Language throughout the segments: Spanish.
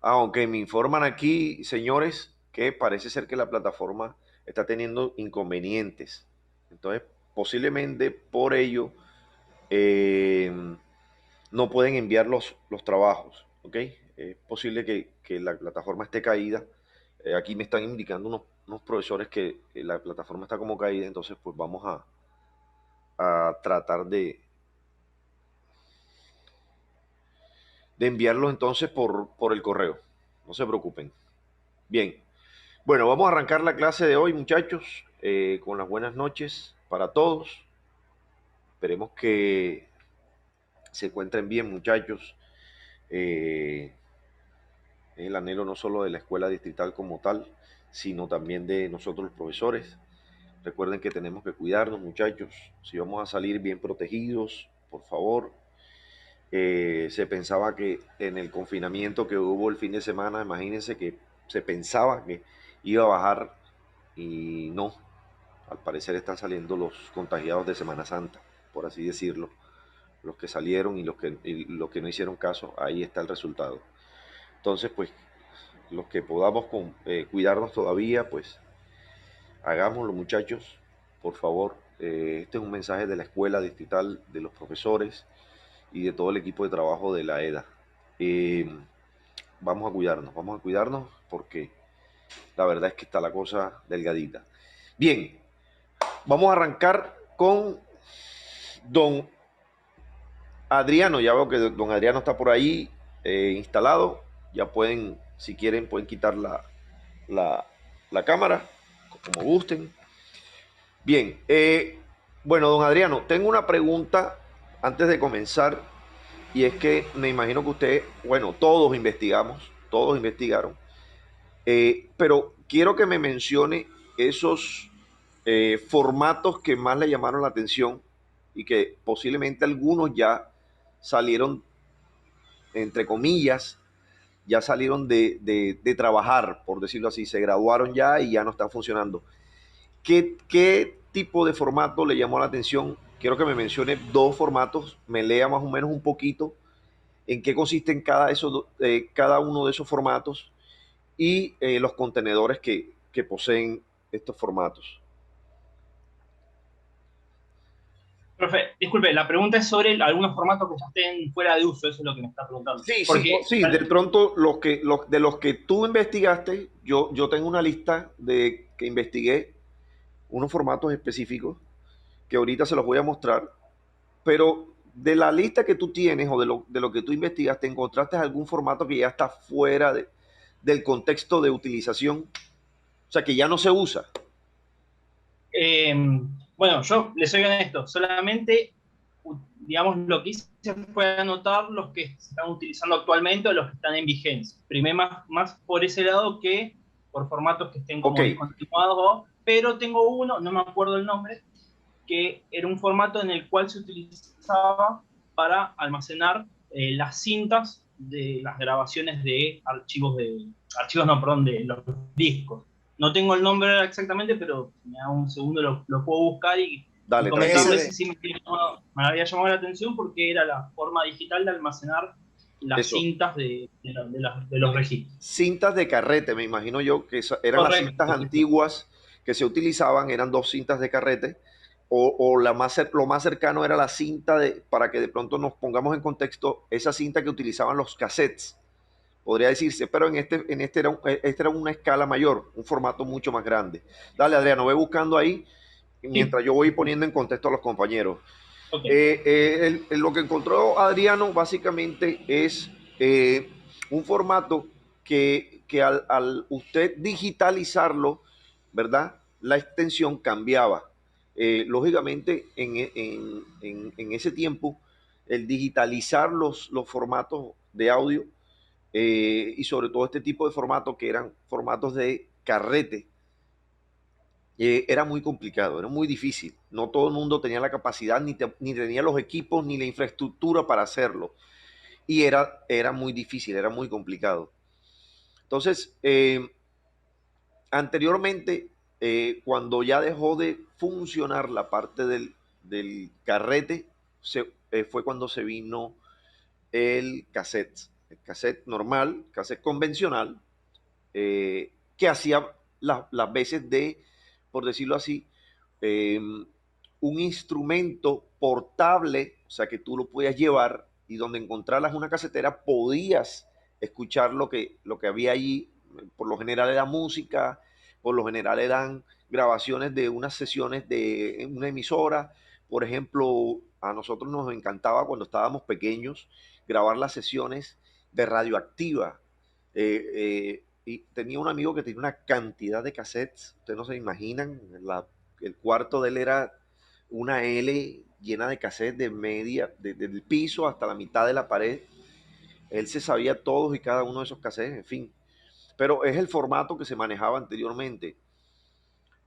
Aunque me informan aquí, señores, que parece ser que la plataforma está teniendo inconvenientes. Entonces, posiblemente por ello eh, no pueden enviar los trabajos, ¿ok? Es posible que la plataforma esté caída. Aquí me están indicando unos profesores que la plataforma está como caída, entonces pues vamos a tratar de enviarlos entonces por el correo. No se preocupen. Bien, bueno, vamos a arrancar la clase de hoy, muchachos, con las buenas noches para todos. Esperemos que se encuentren bien, muchachos. Eh, es el anhelo no solo de la escuela distrital como tal, sino también de nosotros los profesores. Recuerden que tenemos que cuidarnos, muchachos. Si vamos a salir bien protegidos, por favor. Se pensaba que en el confinamiento que hubo el fin de semana, imagínense que se pensaba que iba a bajar y no. Al parecer están saliendo los contagiados de Semana Santa, por así decirlo. Los que salieron y los que no hicieron caso, ahí está el resultado. Entonces, pues, los que podamos cuidarnos todavía, pues, hagámoslo, muchachos, por favor. Este es un mensaje de la escuela distrital, de los profesores y de todo el equipo de trabajo de la EDA. Eh, vamos a cuidarnos porque la verdad es que está la cosa delgadita. Bien, vamos a arrancar con don Adriano. Ya veo que don Adriano está por ahí instalado. Ya pueden, si quieren, pueden quitar la, la cámara, como gusten. Bien, bueno, don Adriano, tengo una pregunta antes de comenzar, y es que me imagino que usted, bueno, todos investigaron, pero quiero que me mencione esos formatos que más le llamaron la atención y que posiblemente algunos ya salieron, entre comillas, ya salieron de trabajar, por decirlo así, se graduaron ya y ya no están funcionando. ¿Qué tipo de formato le llamó la atención? Quiero que me mencione dos formatos, me lea más o menos un poquito en qué consisten cada uno de esos formatos y los contenedores que poseen estos formatos. Profe, disculpe, la pregunta es sobre algunos formatos que ya estén fuera de uso, eso es lo que me está preguntando. Sí, sí, Porque, sí, de pronto de los que tú investigaste, yo tengo una lista de que investigué unos formatos específicos que ahorita se los voy a mostrar, pero de la lista que tú tienes o de lo que tú investigaste, ¿encontraste algún formato que ya está fuera del contexto de utilización? O sea, que ya no se usa. eh, bueno, yo le soy honesto, solamente, digamos, lo que hice fue anotar los que se están utilizando actualmente o los que están en vigencia. Primero más por ese lado que por formatos que estén Ok, como discontinuados, pero tengo uno, no me acuerdo el nombre, que era un formato en el cual se utilizaba para almacenar las cintas de las grabaciones archivos no, perdón, de los discos. No tengo el nombre exactamente, pero si me da un segundo lo puedo buscar y dale, tranquilo. comentarles si sí me había llamado la atención porque era la forma digital de almacenar las Eso. cintas de los registros. Cintas de carrete, me imagino yo que eran las cintas Correcto, sí, sí. antiguas que se utilizaban, eran dos cintas de carrete, o lo más cercano era la cinta para que de pronto nos pongamos en contexto, esa cinta que utilizaban los cassettes, podría decirse, pero este era una escala mayor, un formato mucho más grande. Dale, Adriano, ve buscando ahí Sí, mientras yo voy poniendo en contexto a los compañeros. ok. Lo que encontró Adriano básicamente es un formato que al usted digitalizarlo, ¿verdad? La extensión cambiaba. Lógicamente, en ese tiempo, el digitalizar los formatos de audio y sobre todo este tipo de formatos que eran formatos de carrete, era muy complicado, era muy difícil. No todo el mundo tenía la capacidad, ni tenía los equipos, ni la infraestructura para hacerlo. Y era muy difícil, era muy complicado. Entonces, anteriormente, cuando ya dejó de funcionar la parte del carrete, fue cuando se vino el cassette. cassette normal, cassette convencional, que hacía las veces de, por decirlo así, eh, un instrumento portable, o sea, que tú lo podías llevar y donde encontraras una casetera podías escuchar lo que había allí. Por lo general era música, por lo general eran grabaciones de unas sesiones de una emisora. Por ejemplo, a nosotros nos encantaba cuando estábamos pequeños grabar las sesiones de Radioactiva. Y tenía un amigo que tenía una cantidad de cassettes, ustedes no se imaginan, el cuarto de él era una L llena de cassettes de media, desde el piso hasta la mitad de la pared. Él se sabía todos y cada uno de esos cassettes, en fin. Pero es el formato que se manejaba anteriormente.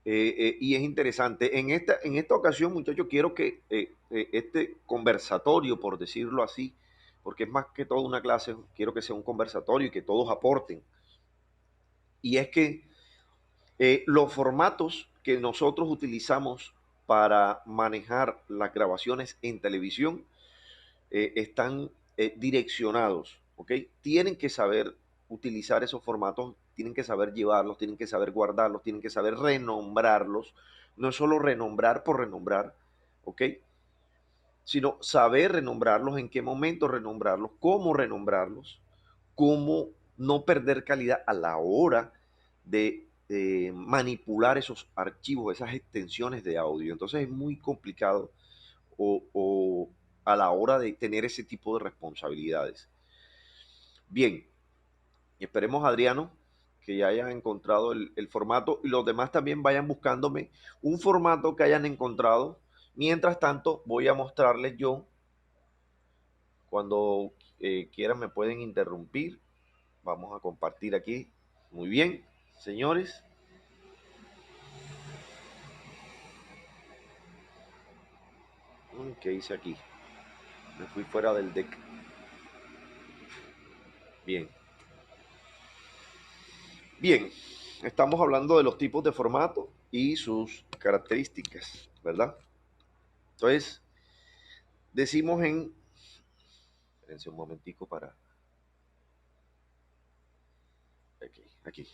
Y es interesante. En esta ocasión, muchachos, quiero que este conversatorio, por decirlo así, porque es más que todo una clase, quiero que sea un conversatorio y que todos aporten. Y es que los formatos que nosotros utilizamos para manejar las grabaciones en televisión están direccionados, ¿ok? Tienen que saber utilizar esos formatos, tienen que saber llevarlos, tienen que saber guardarlos, tienen que saber renombrarlos. No es solo renombrar por renombrar, ¿ok? Sino saber renombrarlos, en qué momento renombrarlos, cómo no perder calidad a la hora de manipular esos archivos, esas extensiones de audio. Entonces es muy complicado o a la hora de tener ese tipo de responsabilidades. Bien, esperemos, Adriano, que ya hayan encontrado el formato y los demás también vayan buscándome un formato que hayan encontrado. Mientras tanto, voy a mostrarles yo, cuando quieran me pueden interrumpir. Vamos a compartir aquí. Muy bien, señores. ¿Qué hice aquí? Me fui fuera del deck. Bien. Bien, estamos hablando de los tipos de formato y sus características, ¿verdad? Entonces, decimos en... Espérense un momentico para... Aquí.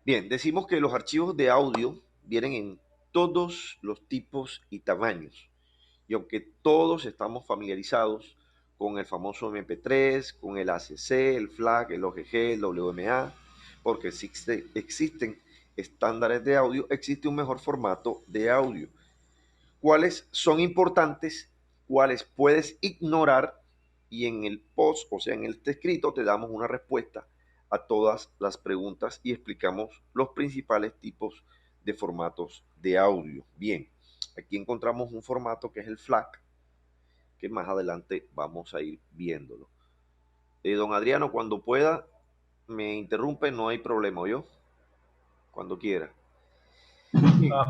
Bien, decimos que los archivos de audio vienen en todos los tipos y tamaños. Y aunque todos estamos familiarizados con el famoso MP3, con el ACC, el FLAC, el OGG, el WMA, porque existen estándares de audio, existe un mejor formato de audio. ¿Cuáles son importantes? ¿Cuáles puedes ignorar? Y en el post, o sea, en el escrito, te damos una respuesta a todas las preguntas y explicamos los principales tipos de formatos de audio. Bien, aquí encontramos un formato que es el FLAC, que más adelante vamos a ir viéndolo. Don Adriano, cuando pueda, me interrumpe, no hay problema, ¿yo? Cuando quiera.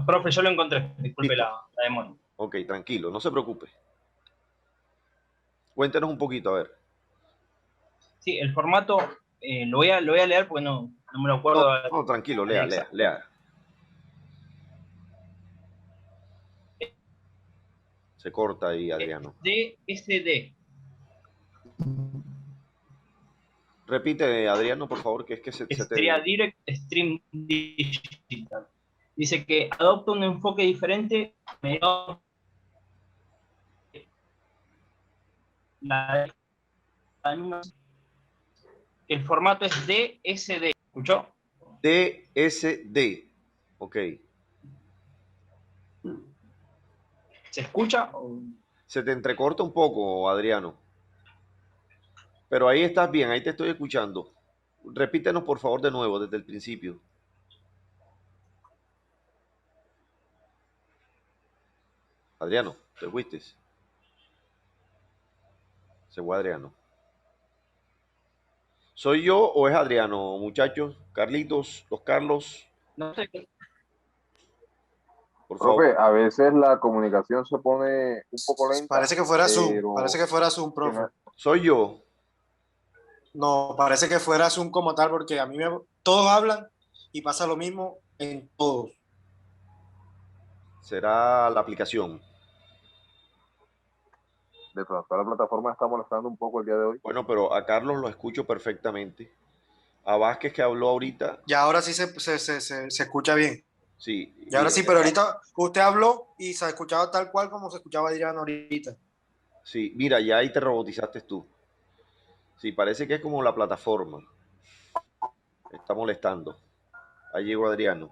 Profe, yo lo encontré, disculpe Listo. la demora. Ok, tranquilo, no se preocupe. Cuéntenos un poquito, a ver. Sí, el formato lo voy a leer porque no me lo No, acuerdo no, tranquilo, al lea, lea, exacto. lea. Se corta ahí, Adriano. DSD. Repite, Adriano, por favor, que es que Que se sería te... Direct Stream Digital. Dice que adopta un enfoque diferente. El formato es DSD. ¿Escuchó? DSD. Ok. ¿Se escucha? Se te entrecorta un poco, Adriano. Pero ahí estás bien, ahí te estoy escuchando. Repítenos, por favor, de nuevo, desde el principio. Adriano, ¿te fuiste? Se fue Adriano. ¿Soy yo o es Adriano, muchachos? Carlitos, los Carlos, No sé. por favor. Profe, a veces la comunicación se pone un poco lenta, Parece pero que fuera Zoom, si profe. me- Soy yo. No, parece que fuera Zoom como tal, porque todos hablan y pasa lo mismo en todos. Será la aplicación. De pronto la plataforma está molestando un poco el día de hoy. Bueno, pero a Carlos lo escucho perfectamente. A Vázquez que habló ahorita, Y ahora sí se escucha bien. sí. Y ahora sí, pero ahorita usted habló y se escuchaba tal cual como se escuchaba Adrián ahorita. Sí, mira, ya ahí te robotizaste tú. Sí, parece que es como la plataforma. Está molestando. Ahí llegó Adriano.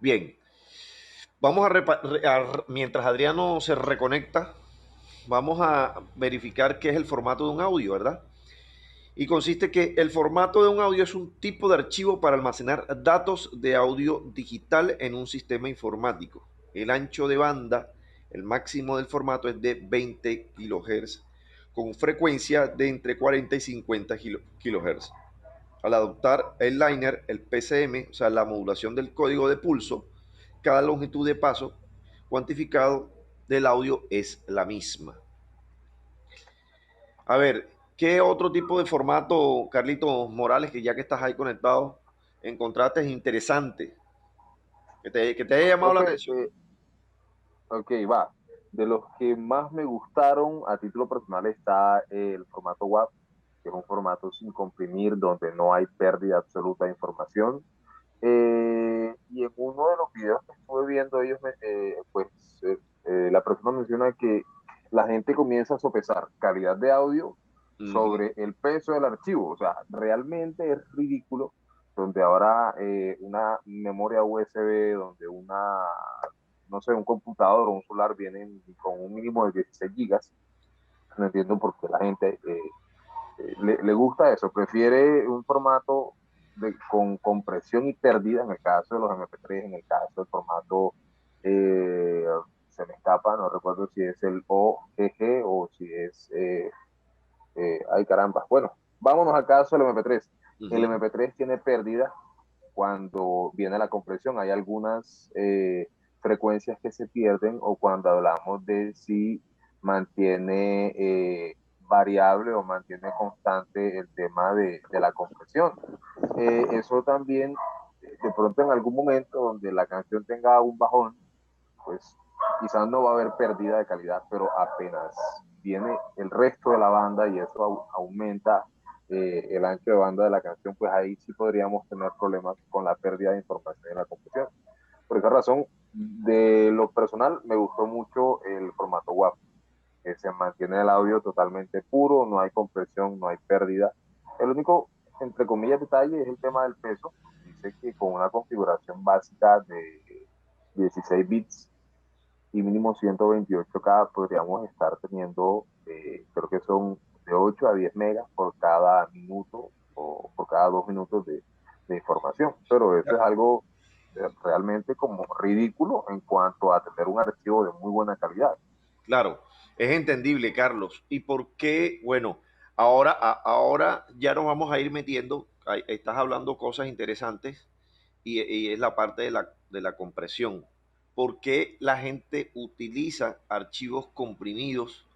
Bien, vamos mientras Adriano se reconecta, vamos a verificar qué es el formato de un audio, ¿verdad? Y consiste que el formato de un audio es un tipo de archivo para almacenar datos de audio digital en un sistema informático. El ancho de banda, el máximo del formato es de 20 kHz, con frecuencia de entre 40 y 50 kHz. Al adoptar el liner, el PCM, o sea, la modulación del código de pulso, cada longitud de paso cuantificado del audio es la misma. A ver, ¿qué otro tipo de formato, Carlitos Morales, que ya que estás ahí conectado, encontraste interesante, que te haya llamado la Profe, atención? ok, va. De los que más me gustaron a título personal está el formato WAV, que es un formato sin comprimir, donde no hay pérdida absoluta de información. Y en uno de los videos que estuve viendo, la persona menciona que la gente comienza a sopesar calidad de audio Ujú. sobre el peso del archivo. O sea, realmente es ridículo donde ahora una memoria USB, donde no sé, un computador o un celular vienen con un mínimo de 16 gigas. No entiendo por qué la gente le gusta eso, prefiere un formato con compresión y pérdida, en el caso de los MP3, en el caso del formato, eh, se me escapa, no recuerdo si es el OGG o si es, ay caramba, bueno, vámonos al caso del MP3. El Ujú. MP3 tiene pérdida cuando viene la compresión, hay algunas frecuencias que se pierden o cuando hablamos de si mantiene variable o mantiene constante el tema de la compresión. Eso también, de pronto en algún momento donde la canción tenga un bajón, pues quizás no va a haber pérdida de calidad, pero apenas viene el resto de la banda y eso aumenta el ancho de banda de la canción, pues ahí sí podríamos tener problemas con la pérdida de información en la compresión. Por esa razón, de lo personal, me gustó mucho el formato WAV, que se mantiene el audio totalmente puro, no hay compresión, no hay pérdida. El único, entre comillas, detalle es el tema del peso. Dice que con una configuración básica de 16 bits y mínimo 128K podríamos estar teniendo, creo que son de 8 a 10 megas por cada minuto o por cada 2 minutos de información. Pero eso es algo realmente como ridículo en cuanto a tener un archivo de muy buena calidad. Claro, es entendible, Carlos. ¿Y por qué? Bueno, ahora ya nos vamos a ir metiendo, estás hablando cosas interesantes y es la parte de la compresión. ¿Por qué la gente utiliza archivos comprimidos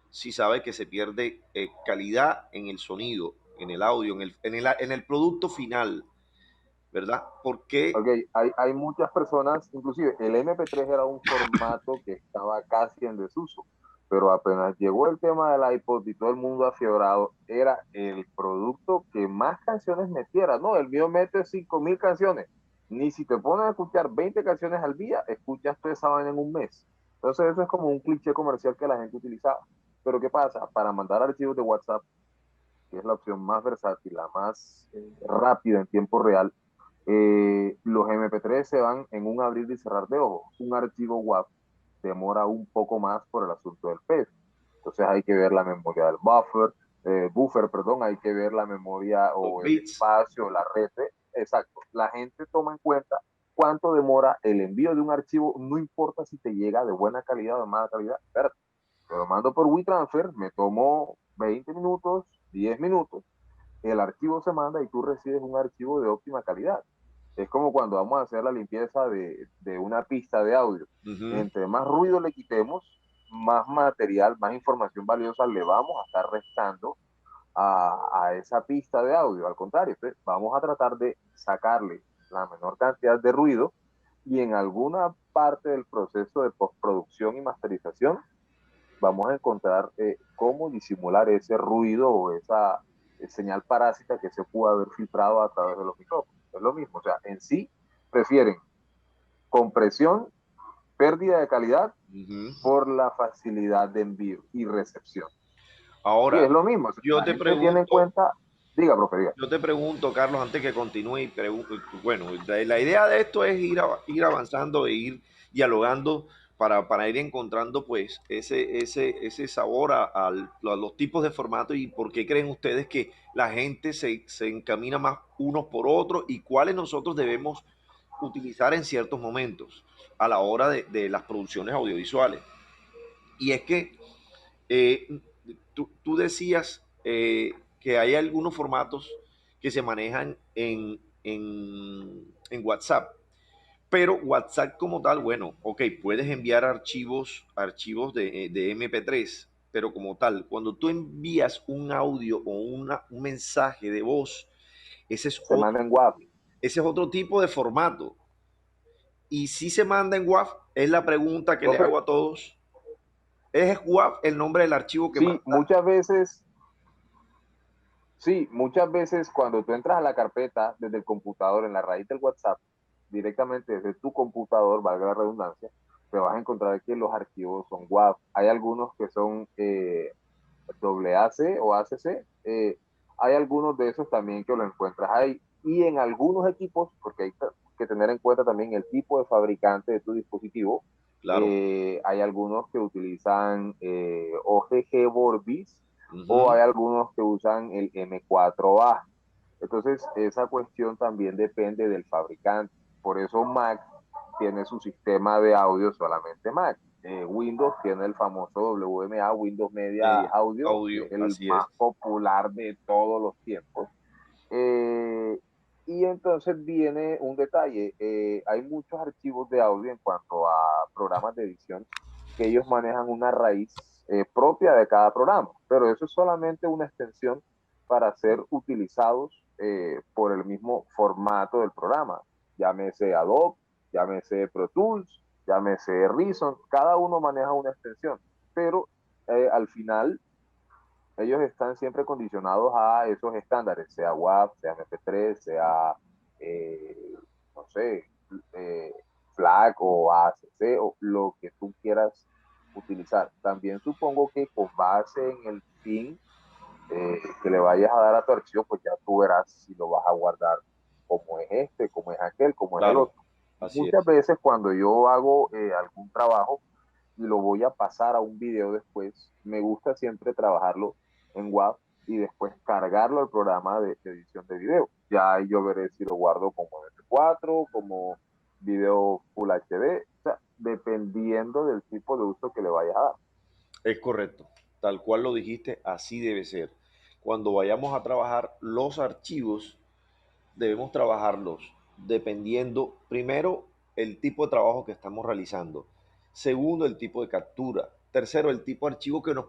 si sabe que se pierde calidad en el sonido, en el audio, en el producto final, ¿verdad? ¿Por Ok, qué? hay muchas personas, inclusive el MP3 era un formato que estaba casi en desuso, pero apenas llegó el tema del iPod y todo el mundo afiebrado, era el producto que más canciones metiera, ¿no? El mío mete 5.000 canciones, ni si te pones a escuchar 20 canciones al día, escuchas toda esa vaina en un mes. Entonces eso es como un cliché comercial que la gente utilizaba. Pero ¿qué pasa? Para mandar archivos de WhatsApp, que es la opción más versátil, la más rápida en tiempo real, los MP3 se van en un abrir y cerrar de ojos. Un archivo WAV demora un poco más por el asunto del peso. Entonces hay que ver la memoria del buffer, perdón, hay que ver la memoria Los o el bits. espacio, la red. Exacto. La gente toma en cuenta cuánto demora el envío de un archivo, no importa si te llega de buena calidad o de mala calidad. Espérate, te lo mando por WeTransfer, me tomo 20 minutos, 10 minutos, el archivo se manda y tú recibes un archivo de óptima calidad. Es como cuando vamos a hacer la limpieza de una pista de audio. Ujú. Entre más ruido le quitemos, más material, más información valiosa le vamos a estar restando a esa pista de audio. Al contrario, pues, vamos a tratar de sacarle la menor cantidad de ruido y en alguna parte del proceso de postproducción y masterización vamos a encontrar cómo disimular ese ruido o esa señal parásita que se pudo haber filtrado a través de los micrófonos. Es lo mismo, o sea, en sí prefieren compresión, pérdida de calidad por la facilidad de envío y recepción. Y es Ahora, lo mismo, si yo la te gente tiene en pregunto, cuenta, diga, profe, diga. yo te pregunto, Carlos, antes que continúe, y bueno, la idea de esto es ir avanzando e ir dialogando para ir encontrando pues ese sabor a los tipos de formato y por qué creen ustedes que la gente se encamina más unos por otros y cuáles nosotros debemos utilizar en ciertos momentos a la hora de las producciones audiovisuales. Y es que eh, tú decías que hay algunos formatos que se manejan en WhatsApp, pero WhatsApp como tal, bueno, ok, puedes enviar archivos de MP3, pero como tal, cuando tú envías un audio o un mensaje de voz, ese es, Se otro, manda en WAV. ese es otro tipo de formato. Y si se manda en WAV, es la pregunta que le Profe, hago a todos. ¿Es WAV el nombre del archivo que sí, manda? muchas veces cuando tú entras a la carpeta desde el computador en la raíz del WhatsApp, directamente desde tu computador, valga la redundancia, te vas a encontrar que los archivos son WAV. Hay algunos que son AAC o ACC. Hay algunos de esos también que lo encuentras ahí. Y en algunos equipos, porque hay que tener en cuenta también el tipo de fabricante de tu dispositivo, Claro. hay algunos que utilizan OGG Vorbis o Ujú. hay algunos que usan el M4A. Entonces, esa cuestión también depende del fabricante. Por eso Mac tiene su sistema de audio solamente Mac. Windows tiene el famoso WMA, Windows Media Media, Audio, que audio, es el así es. más popular de todos los tiempos. Eh, y entonces viene un detalle, hay muchos archivos de audio en cuanto a programas de edición que ellos manejan una raíz propia de cada programa, pero eso es solamente una extensión para ser utilizados por el mismo formato del programa, llámese Adobe, llámese Pro Tools, llámese Reason, cada uno maneja una extensión, pero al final ellos están siempre condicionados a esos estándares, sea WAV, sea MP3, sea, eh, no sé, eh, FLAC o AAC o lo que tú quieras utilizar. También supongo que con base en el PIN que le vayas a dar a tu archivo, pues ya tú verás si lo vas a guardar como es este, como es aquel, como es el Claro, otro. así Muchas es. veces cuando yo hago algún trabajo, y lo voy a pasar a un video después, me gusta siempre trabajarlo en WAV y después cargarlo al programa de edición de video. Ya yo veré si lo guardo como MP4, como video Full HD, o sea, dependiendo del tipo de uso que le vayas a dar. Es correcto. Tal cual lo dijiste, así debe ser. Cuando vayamos a trabajar los archivos, debemos trabajarlos dependiendo, primero, el tipo de trabajo que estamos realizando. Segundo, el tipo de captura. Tercero, el tipo de archivo que nos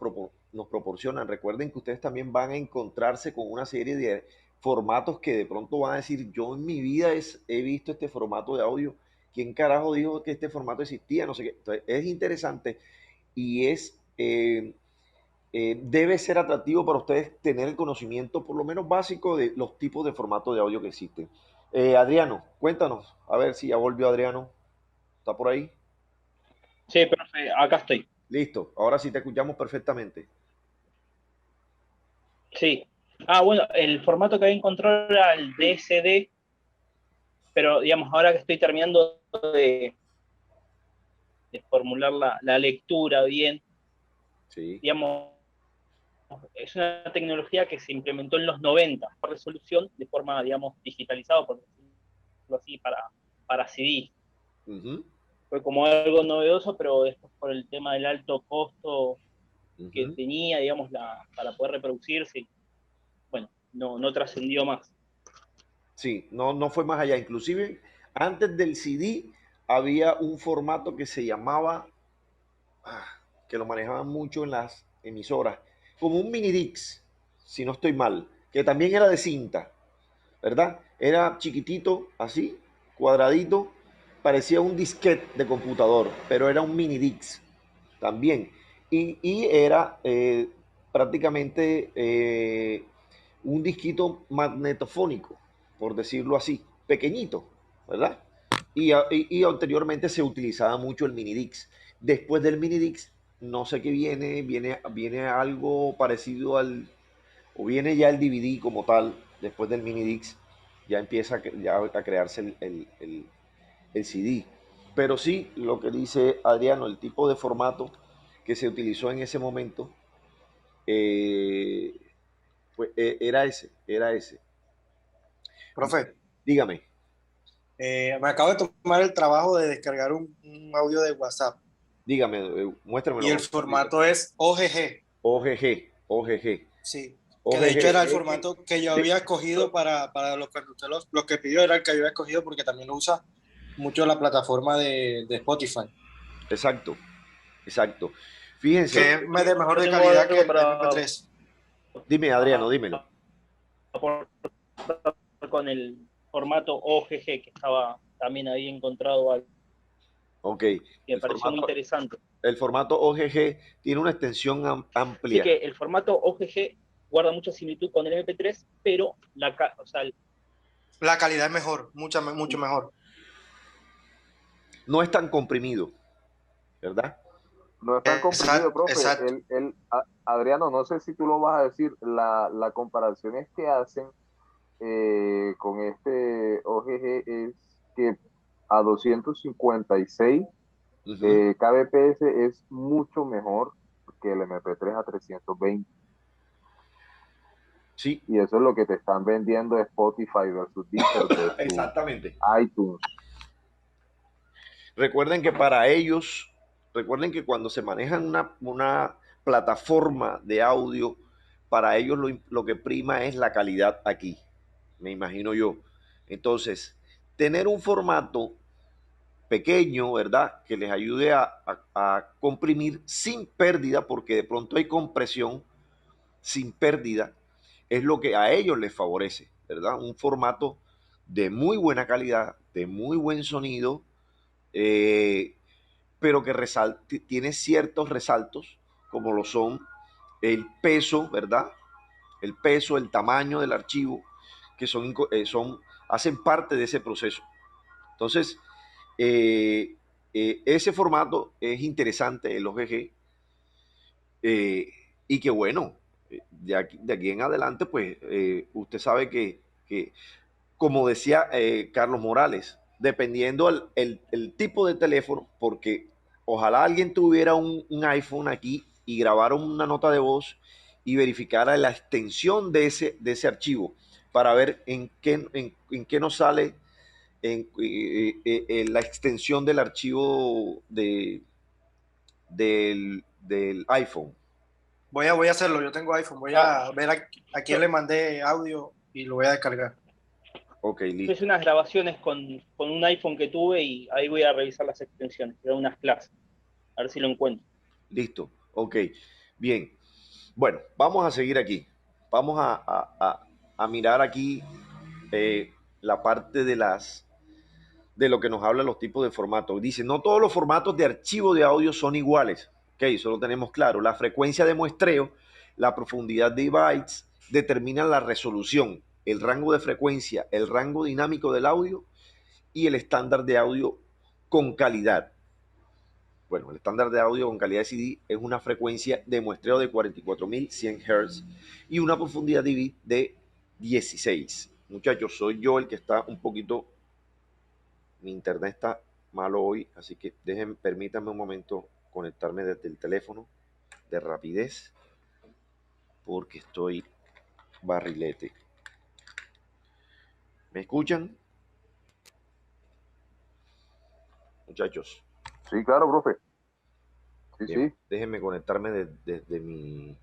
proporcionan. Recuerden que ustedes también van a encontrarse con una serie de formatos que de pronto van a decir, yo en mi vida he visto este formato de audio. ¿Quién carajo dijo que este formato existía? No sé qué. Entonces, es interesante y debe ser atractivo para ustedes tener el conocimiento por lo menos básico de los tipos de formato de audio que existen. Adriano, cuéntanos, a ver si ya volvió Adriano. ¿Está por ahí? Sí, profe, acá estoy. Listo, ahora sí te escuchamos perfectamente. Sí. Ah, bueno, el formato que había encontrado era el DSD, pero digamos, ahora que estoy terminando de formular la lectura bien, Sí, digamos, es una tecnología que se implementó en los 90 por resolución, de forma, digamos, digitalizada, por decirlo así, para CD. ujú, Fue como algo novedoso, pero después por el tema del alto costo que ujú. tenía, digamos, para poder reproducirse, bueno, no trascendió más. Sí, no fue más allá. Inclusive, antes del CD había un formato que se llamaba, ah, que lo manejaban mucho en las emisoras, como un mini Dix, si no estoy mal, que también era de cinta, ¿verdad? Era chiquitito, así, cuadradito, parecía un disquete de computador, pero era un mini disc también. Y era prácticamente un disquito magnetofónico, por decirlo así, pequeñito, ¿verdad? Y anteriormente se utilizaba mucho el minidix. Después del minidix, no sé qué viene algo parecido o viene ya el DVD como tal, después del minidix, ya empieza a crearse el CD. Pero sí, lo que dice Adriano, el tipo de formato que se utilizó en ese momento, eh, pues, era ese. Profe, Dígame, me acabo de tomar el trabajo de descargar un audio de WhatsApp dígame, y el muéstramelo. formato es OGG. OGG, OGG, Sí, que de OGG. hecho era el formato que yo había escogido para lo que usted lo que pidió era el que yo había escogido porque también lo usa mucho la plataforma de Spotify, Exacto, exacto. Fíjense, que es de mejor Yo de tengo calidad que algo el para MP3. dime Adriano, dímelo. aportar con el formato OGG que estaba también ahí encontrado algo Ok, que me pareció muy interesante. el formato OGG tiene una extensión Así amplia. que el formato OGG guarda mucha similitud con el MP3, pero o sea, La calidad es mejor, mucho mejor. No es tan comprimido, ¿verdad? No es tan comprimido, Exacto, profe. exacto. Adriano, no sé si tú lo vas a decir, la comparación es que hacen con este OGG es que a 256 Ujú. kbps es mucho mejor que el MP3 a 320. Sí, Y eso es lo que te están vendiendo de Spotify versus Deezer versus exactamente. iTunes. Recuerden que para ellos, recuerden que cuando se manejan una plataforma de audio, para ellos lo que prima es la calidad aquí, me imagino yo. Entonces, tener un formato pequeño, ¿verdad? Que les ayude a comprimir sin pérdida, porque de pronto hay compresión sin pérdida, es lo que a ellos les favorece, ¿verdad? Un formato de muy buena calidad, de muy buen sonido, eh, pero que tiene ciertos resaltos, como lo son el peso, ¿verdad? El peso, el tamaño del archivo, que hacen parte de ese proceso. Entonces, eh, ese formato es interesante, el OGG, eh, y que bueno, de aquí en adelante, pues usted sabe que como decía Carlos Morales, dependiendo el tipo de teléfono, porque ojalá alguien tuviera un iPhone aquí y grabara una nota de voz y verificara la extensión de ese archivo para ver en qué nos sale en la extensión del archivo del iPhone. Voy a hacerlo, yo tengo iPhone, voy ah, a ver a quién yo, le mandé audio y lo voy a descargar. Ok, yo hice listo, unas grabaciones con un iPhone que tuve y ahí voy a revisar las extensiones, de unas clases, a ver si lo encuentro. listo, ok, bien. Bueno, vamos a seguir aquí. Vamos a mirar aquí la parte de lo que nos habla los tipos de formatos. Dice, no todos los formatos de archivo de audio son iguales. Ok, eso lo tenemos claro. La frecuencia de muestreo, la profundidad de bytes determinan la resolución, el rango de frecuencia, el rango dinámico del audio y el estándar de audio con calidad. Bueno, el estándar de audio con calidad de CD es una frecuencia de muestreo de 44.100 Hz y una profundidad de 16. Muchachos, soy yo el que está un poquito, mi internet está malo hoy, así que permítanme un momento conectarme desde el teléfono de rapidez porque estoy barrilete. ¿Me escuchan, muchachos? Sí, claro, profe. Sí, Bien, sí. déjenme conectarme desde mi...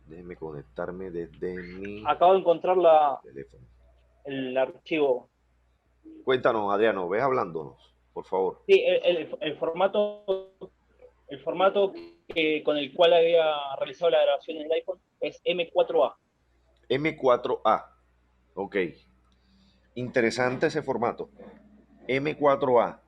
Déjenme conectarme desde mi Acabo de encontrar teléfono. el archivo. Cuéntanos, Adriano, ves hablándonos, por favor. Sí, el formato con el cual había realizado la grabación en el iPhone es M4A. M4A, ok. Interesante ese formato. M4A.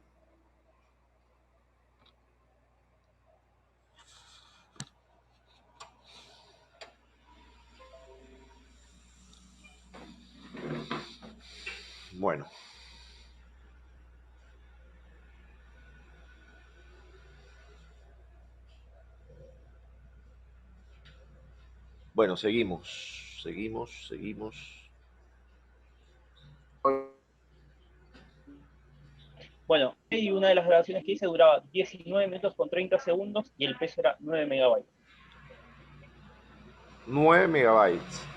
Bueno. Bueno, seguimos. Bueno, y una de las grabaciones que hice duraba 19 minutos con 30 segundos y el peso era 9 megabytes. 9 megabytes.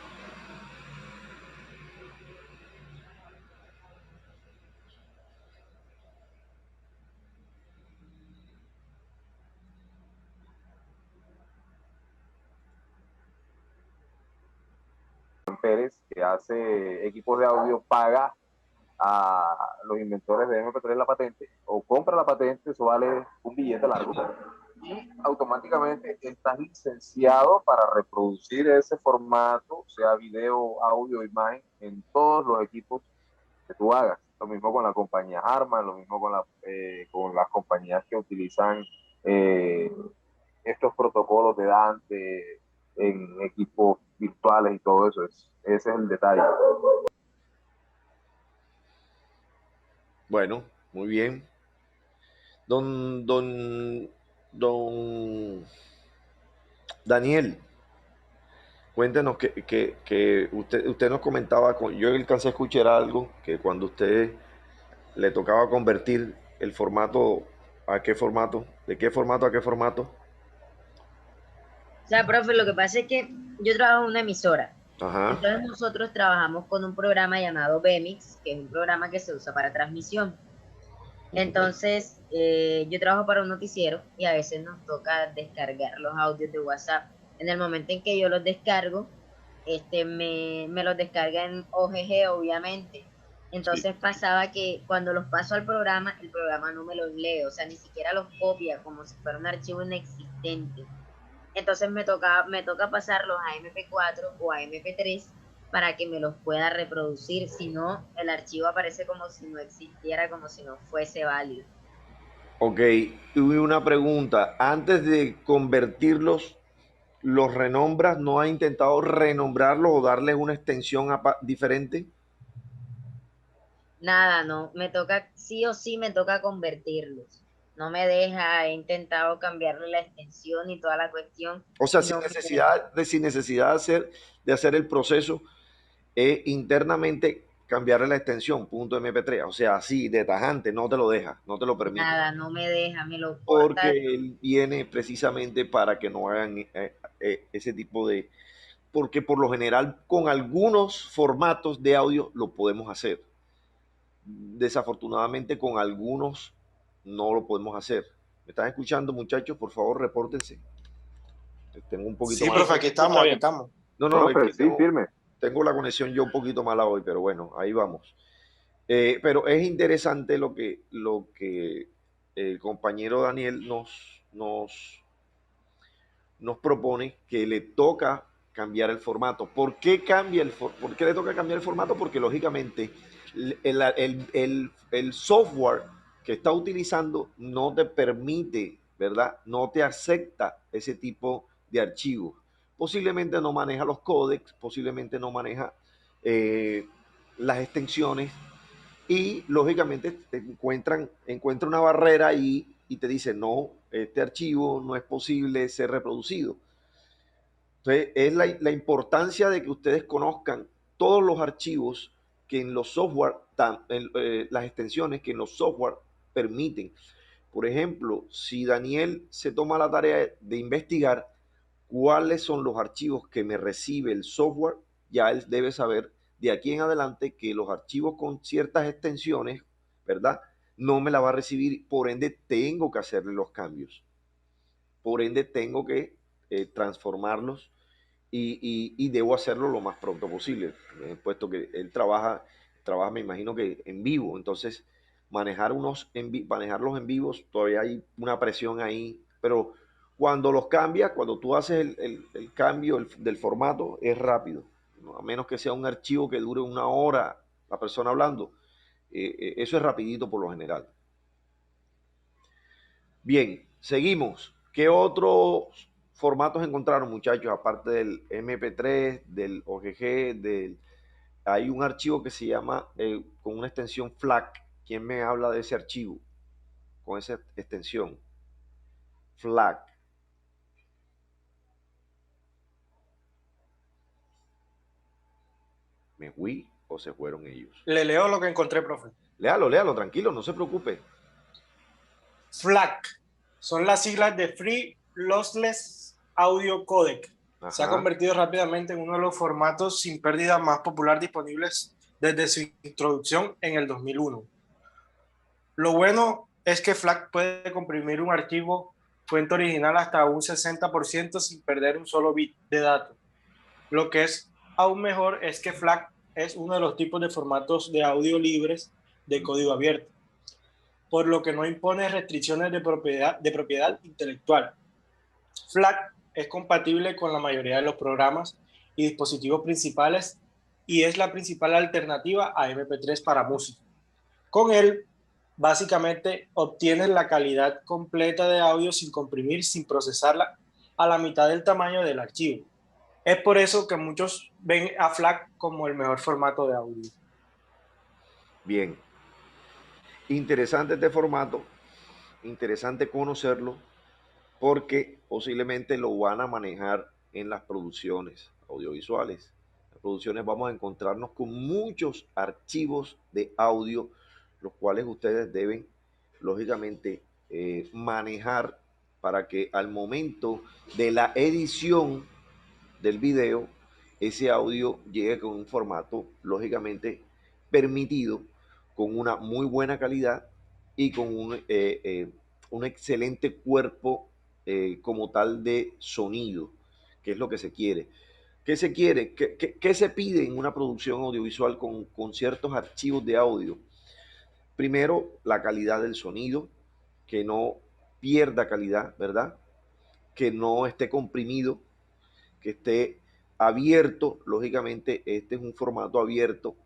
Pérez, que hace equipos de audio, paga a los inventores de MP3 la patente, o compra la patente, eso vale un billete largo, y automáticamente estás licenciado para reproducir ese formato, sea video, audio, imagen, en todos los equipos que tú hagas. Lo mismo con la compañía Harman, lo mismo con las compañías que utilizan eh, estos protocolos de Dante en equipos virtuales y todo eso. Ese es el detalle. Bueno, muy bien. Don Daniel, cuéntenos que usted nos comentaba, yo alcancé a escuchar algo, que cuando usted le tocaba convertir el formato, ¿a qué formato? ¿De qué formato a qué formato? O sea, profe, lo que pasa es que yo trabajo en una emisora. Ajá. Entonces nosotros trabajamos con un programa llamado BEMIX, que es un programa que se usa para transmisión. Entonces, yo trabajo para un noticiero y a veces nos toca descargar los audios de WhatsApp. En el momento en que yo los descargo, me los descarga en OGG, obviamente. Entonces pasaba que cuando los paso al programa, el programa no me los lee, o sea, ni siquiera los copia, como si fuera un archivo inexistente. Entonces me toca pasarlos a MP4 o a MP3 para que me los pueda reproducir, si no, el archivo aparece como si no existiera, como si no fuese válido. Ok, tuve una pregunta. Antes de convertirlos, ¿los renombras? ¿No ha intentado renombrarlos o darles una extensión diferente? Nada, no, me toca, sí o sí me toca convertirlos. No me deja, he intentado cambiarle la extensión y toda la cuestión O sea, y no me deja. sin necesidad de hacer el proceso internamente cambiarle la extensión, punto MP3. O sea, así de tajante, no te lo deja, no te lo permite. Nada, no me deja, me lo Porque corta. él viene precisamente para que no hagan ese tipo de... Porque por lo general con algunos formatos de audio lo podemos hacer. Desafortunadamente con algunos no lo podemos hacer. ¿Me están escuchando, muchachos? Por favor, repórtense. Tengo un poquito Sí, más. profe, aquí estamos, aquí estamos. No, no, es Profe, que sí, firme. tengo la conexión yo un poquito mala hoy, pero bueno, ahí vamos. Pero es interesante lo que el compañero Daniel nos propone, que le toca cambiar el formato. ¿Por qué por qué le toca cambiar el formato? Porque lógicamente el software que está utilizando no te permite, ¿verdad? No te acepta ese tipo de archivos. Posiblemente no maneja los códecs, posiblemente no maneja eh, las extensiones y lógicamente te encuentra una barrera y te dice, no, este archivo no es posible ser reproducido. Entonces, es la importancia de que ustedes conozcan todos los archivos que en los software, las extensiones que en los software permiten. Por ejemplo, si Daniel se toma la tarea de investigar cuáles son los archivos que me recibe el software, ya él debe saber de aquí en adelante que los archivos con ciertas extensiones, ¿verdad? No me la va a recibir, por ende tengo que hacerle los cambios. Por ende tengo que transformarlos y debo hacerlo lo más pronto posible, puesto que él trabaja, me imagino que en vivo, entonces manejarlos en vivos, todavía hay una presión ahí, pero cuando los cambias, cuando tú haces el cambio del formato, es rápido, ¿no? A menos que sea un archivo que dure una hora la persona hablando. Eso es rapidito por lo general. Bien, seguimos. ¿Qué otros formatos encontraron, muchachos? Aparte del MP3, del OGG, hay un archivo que se llama con una extensión FLAC. ¿Quién me habla de ese archivo con esa extensión? FLAC. ¿Me fui o se fueron ellos? Le leo lo que encontré, profe. Léalo, tranquilo, no se preocupe. FLAC son las siglas de Free Lossless Audio Codec. Ajá. Se ha convertido rápidamente en uno de los formatos sin pérdida más popular disponibles desde su introducción en el 2001. Lo bueno es que FLAC puede comprimir un archivo fuente original hasta un 60% sin perder un solo bit de datos. Lo que es aún mejor es que FLAC es uno de los tipos de formatos de audio libres de código abierto, por lo que no impone restricciones de propiedad intelectual. FLAC es compatible con la mayoría de los programas y dispositivos principales y es la principal alternativa a MP3 para música. Con él, básicamente, obtienes la calidad completa de audio sin comprimir, sin procesarla a la mitad del tamaño del archivo. Es por eso que muchos ven a FLAC como el mejor formato de audio. Bien. Interesante este formato, interesante conocerlo, porque posiblemente lo van a manejar en las producciones audiovisuales. En las producciones vamos a encontrarnos con muchos archivos de audio, los cuales ustedes deben, lógicamente, manejar para que al momento de la edición del video, ese audio llegue con un formato, lógicamente, permitido, con una muy buena calidad y con un excelente cuerpo como tal de sonido, que es lo que se quiere. ¿Qué se quiere? ¿Qué se pide en una producción audiovisual con ciertos archivos de audio? Primero, la calidad del sonido, que no pierda calidad, ¿verdad? Que no esté comprimido, que esté abierto. Lógicamente, este es un formato abierto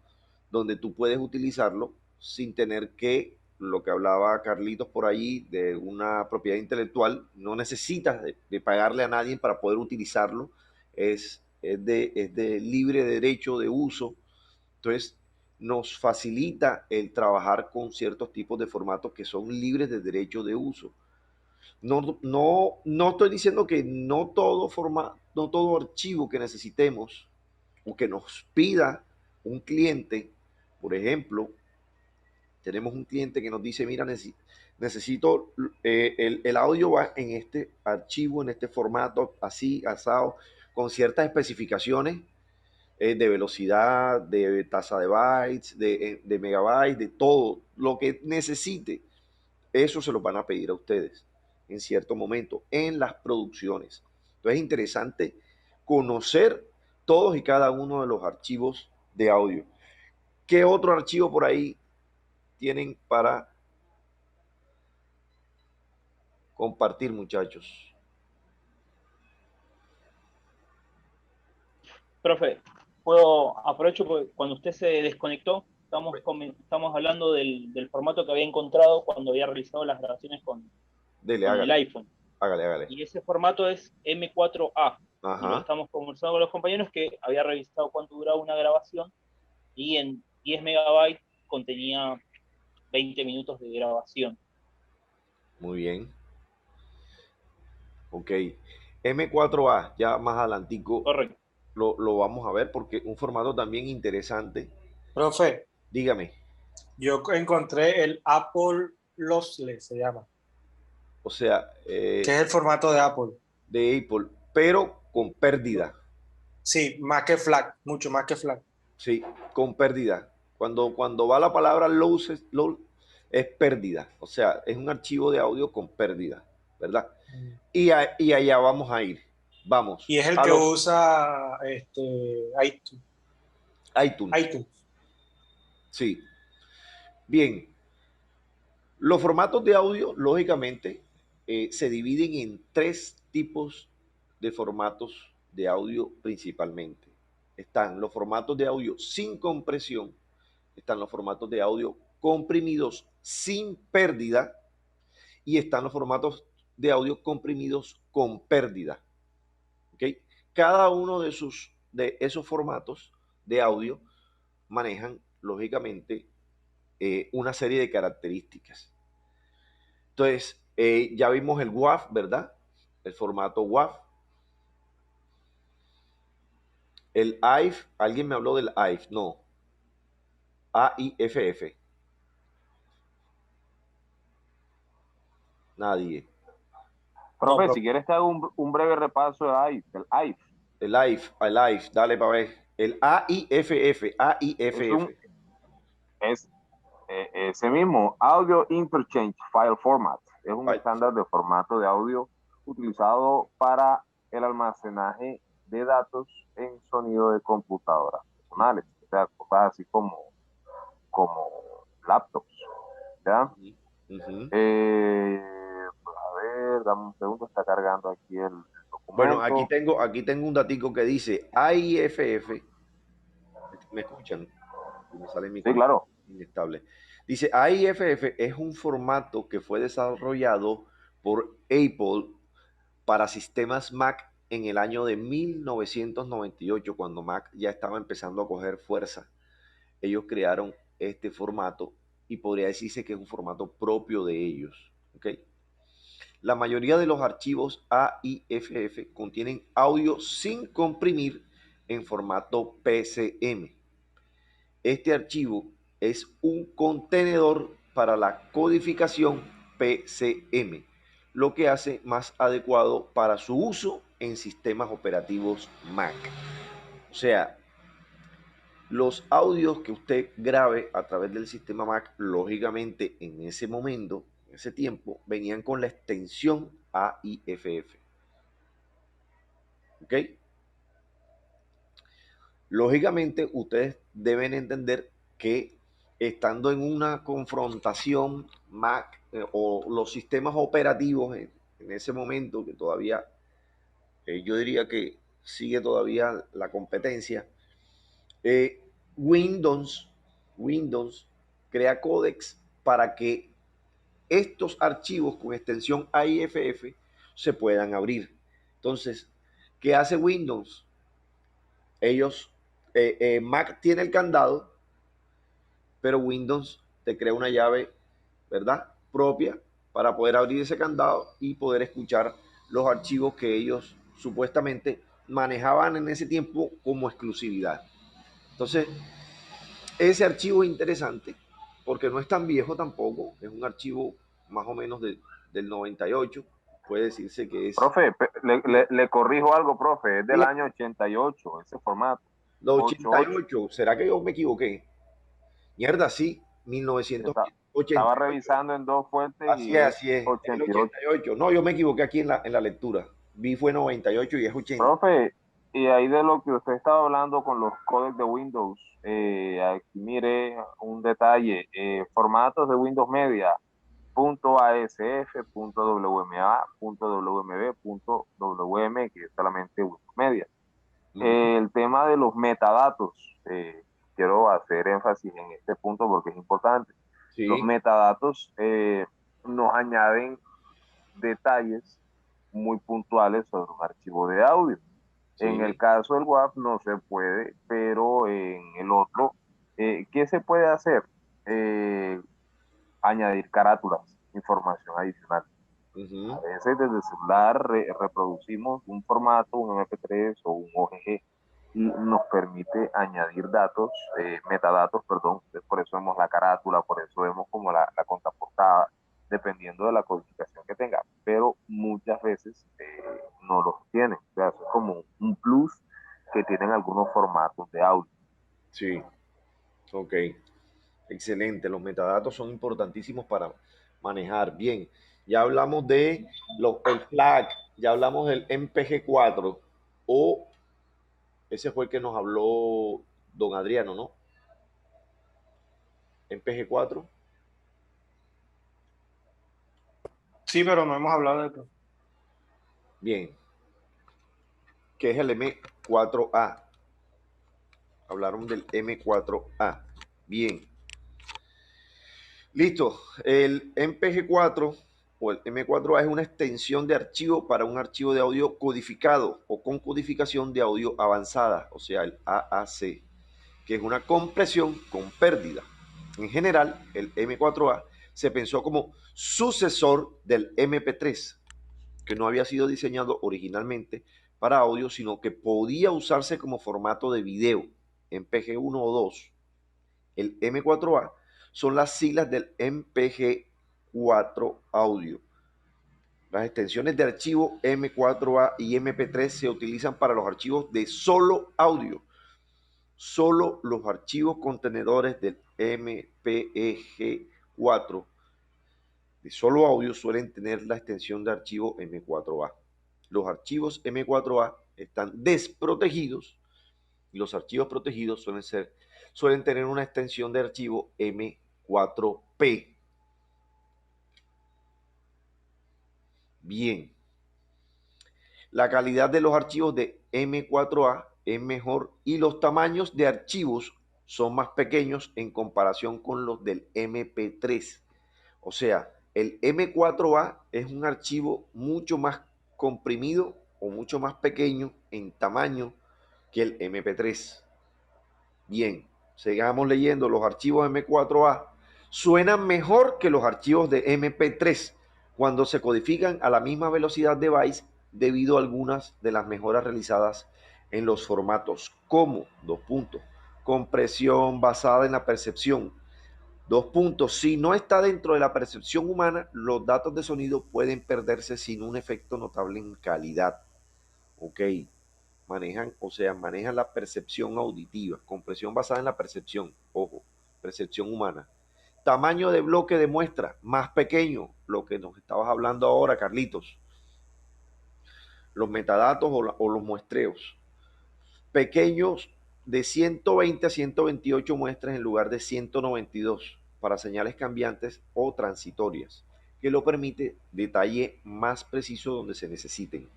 donde tú puedes utilizarlo sin tener que, lo que hablaba Carlitos por ahí, de una propiedad intelectual. No necesitas de pagarle a nadie para poder utilizarlo. Es de libre derecho de uso. Entonces, nos facilita el trabajar con ciertos tipos de formatos que son libres de derecho de uso. No estoy diciendo que no todo archivo que necesitemos o que nos pida un cliente. Por ejemplo, tenemos un cliente que nos dice, mira, necesito el audio va en este archivo, en este formato, así, asado, con ciertas especificaciones de velocidad, de tasa de bytes, de megabytes, de todo lo que necesite. Eso se lo van a pedir a ustedes en cierto momento en las producciones. Entonces es interesante conocer todos y cada uno de los archivos de audio. ¿Qué otro archivo por ahí tienen para compartir, muchachos? Profe, aprovecho porque cuando usted se desconectó, estamos hablando del formato que había encontrado cuando había realizado las grabaciones con el iPhone. Hágale. Y ese formato es M4A. Ajá. Y lo estamos conversando con los compañeros que había revisado cuánto duraba una grabación y en 10 megabytes contenía 20 minutos de grabación. Muy bien. Ok. M4A, ya más adelantico. Correcto. Lo vamos a ver porque un formato también interesante. Profe. Dígame. Yo encontré el Apple Lossless, se llama. O sea... que es el formato de Apple. De Apple, pero con pérdida. Sí, más que FLAC, mucho más que FLAC. Sí, con pérdida. Cuando va la palabra loss es pérdida. O sea, es un archivo de audio con pérdida, ¿verdad? Y allá vamos a ir. Vamos. Y es el que usa iTunes. Sí. Bien. Los formatos de audio, lógicamente, se dividen en 3 tipos de formatos de audio principalmente. Están los formatos de audio sin compresión, están los formatos de audio comprimidos sin pérdida y están los formatos de audio comprimidos con pérdida. ¿Okay? Cada uno de esos formatos de audio manejan, lógicamente, una serie de características. Entonces, ya vimos el WAV, ¿verdad? El formato WAV. El AIF, ¿alguien me habló del AIF? No. AIFF. Nadie. Profe, si quieres te hago un breve repaso del AIF. El AIF, dale para ver. El AIFF, AIFF. Es ese mismo, Audio Interchange File Format. Es un estándar de formato de audio utilizado para el almacenaje de datos en sonido de computadoras personales, o sea, cosas así como laptops, ¿ya? Pues a ver, dame un segundo, está cargando aquí el documento. Bueno, aquí tengo un datico que dice AIFF. ¿Me escuchan? Me sale mi sí, claro. Inestable. Dice, AIFF es un formato que fue desarrollado por Apple para sistemas Mac en el año de 1998, cuando Mac ya estaba empezando a coger fuerza. Ellos crearon este formato y podría decirse que es un formato propio de ellos. ¿Okay? La mayoría de los archivos AIFF contienen audio sin comprimir en formato PCM. Este archivo es un contenedor para la codificación PCM, lo que hace más adecuado para su uso en sistemas operativos Mac. O sea, los audios que usted grabe a través del sistema Mac, lógicamente en ese momento, en ese tiempo, venían con la extensión AIFF. ¿Ok? Lógicamente, ustedes deben entender que estando en una confrontación Mac o los sistemas operativos en ese momento, que todavía yo diría que sigue todavía la competencia, Windows crea códex para que estos archivos con extensión AIFF se puedan abrir. Entonces, ¿qué hace Windows? Mac tiene el candado, pero Windows te crea una llave, ¿verdad? Propia para poder abrir ese candado y poder escuchar los archivos que ellos supuestamente manejaban en ese tiempo como exclusividad. Entonces, ese archivo es interesante porque no es tan viejo tampoco, es un archivo más o menos del 98, puede decirse que es... Profe, le corrijo algo, profe, es del año 88, ese formato. 88, ¿será que yo me equivoqué? Mierda, sí, 1988. Estaba revisando en dos fuentes así es, 88. No, yo me equivoqué aquí en la lectura. Vi fue 98 y es 80. Profe, y ahí de lo que usted estaba hablando con los códecs de Windows, aquí mire un detalle, formatos de Windows Media, .asf, .wma, .wmb, .wm, que es solamente Windows Media. El tema de los metadatos, quiero hacer énfasis en este punto porque es importante. Sí. Los metadatos nos añaden detalles muy puntuales sobre un archivo de audio. Sí. En el caso del WAV no se puede, pero en el otro, ¿qué se puede hacer? Añadir carátulas, información adicional. A veces desde el celular reproducimos un formato, un MP3 o un OGG y nos permite añadir datos, metadatos, perdón. Por eso vemos la carátula, por eso vemos como la contraportada, dependiendo de la codificación que tenga, pero muchas veces no los tienen. O sea, eso es como un plus que tienen algunos formatos de audio. Sí, ok. Excelente, los metadatos son importantísimos para manejar. Bien, ya hablamos de el FLAC, ya hablamos del MPG4, o ese fue el que nos habló don Adriano, ¿no? MPG4. Sí, pero no hemos hablado de esto. Bien, ¿qué es el M4A? Hablaron del M4A. Bien. Listo. El MPG4 o el M4A es una extensión de archivo para un archivo de audio codificado o con codificación de audio avanzada, o sea, el AAC, que es una compresión con pérdida. En general, el M4A se pensó como sucesor del MP3, que no había sido diseñado originalmente para audio, sino que podía usarse como formato de video en MPG-1 o 2. El M4A son las siglas del MPG-4 audio. Las extensiones de archivo M4A y MP3 se utilizan para los archivos de solo audio. Solo los archivos contenedores del MPEG-4 de solo audio suelen tener la extensión de archivo M4A. Los archivos M4A están desprotegidos y los archivos protegidos suelen tener una extensión de archivo M4P. Bien. La calidad de los archivos de M4A es mejor y los tamaños de archivos son más pequeños en comparación con los del MP3. O sea, el M4A es un archivo mucho más comprimido o mucho más pequeño en tamaño que el MP3. Bien, sigamos leyendo. Los archivos M4A suenan mejor que los archivos de MP3 cuando se codifican a la misma velocidad de bytes debido a algunas de las mejoras realizadas en los formatos como, compresión basada en la percepción. Si no está dentro de la percepción humana, los datos de sonido pueden perderse sin un efecto notable en calidad. Ok, manejan la percepción auditiva, compresión basada en la percepción, ojo, percepción humana. Tamaño de bloque de muestra, más pequeño, lo que nos estabas hablando ahora, Carlitos. Los metadatos o los muestreos. Pequeños de 120 a 128 muestras en lugar de 192 para señales cambiantes o transitorias, que lo permite detalle más preciso donde se necesiten.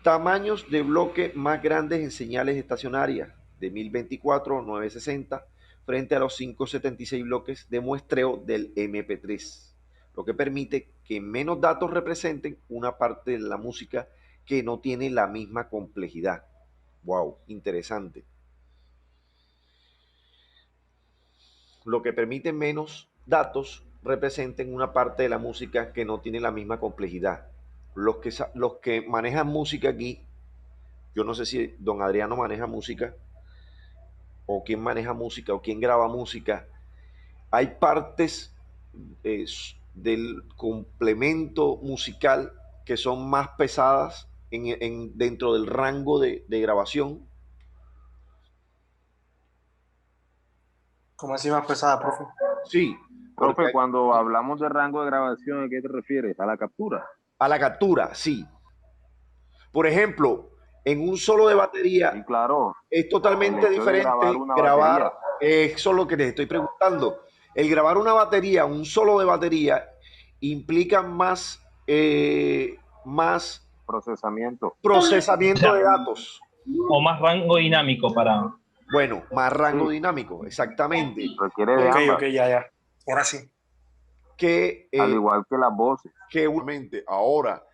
Tamaños de bloque más grandes en señales estacionarias, de 1024 a 960, frente a los 576 bloques de muestreo del MP3, lo que permite que menos datos representen una parte de la música que no tiene la misma complejidad. Wow, interesante. Lo que permite menos datos representen una parte de la música que no tiene la misma complejidad. Los que manejan música aquí, yo no sé si don Adriano maneja música, o quién maneja música, o quién graba música. Hay partes del complemento musical que son más pesadas dentro del rango de grabación. ¿Cómo así más pesada, profe? Sí. Profe, cuando hablamos de rango de grabación, ¿a qué te refieres? ¿A la captura? A la captura, sí. Por ejemplo, en un solo de batería, sí, claro, es totalmente diferente grabar eso es lo que les estoy preguntando. El grabar una batería, un solo de batería, implica más procesamiento de datos. O más rango dinámico para... Bueno, más rango dinámico, exactamente. Requiere de ambas. Ok, ya. Ahora sí. Al igual que las voces. Que ahora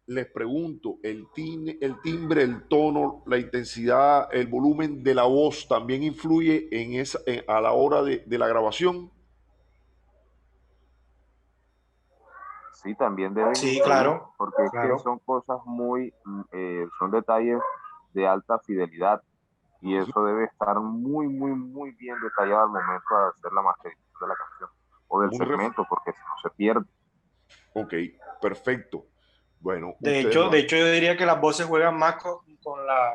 les pregunto, el timbre, el tono, la intensidad, el volumen de la voz también influye a la hora de la grabación. Sí, también debe Sí, influir, claro. Porque es que son cosas son detalles de alta fidelidad y eso debe estar muy, muy, muy bien detallado al momento de hacer la masterización de la canción o del segmento, porque si no se pierde. Ok, perfecto. Bueno, de hecho yo diría que las voces juegan más con la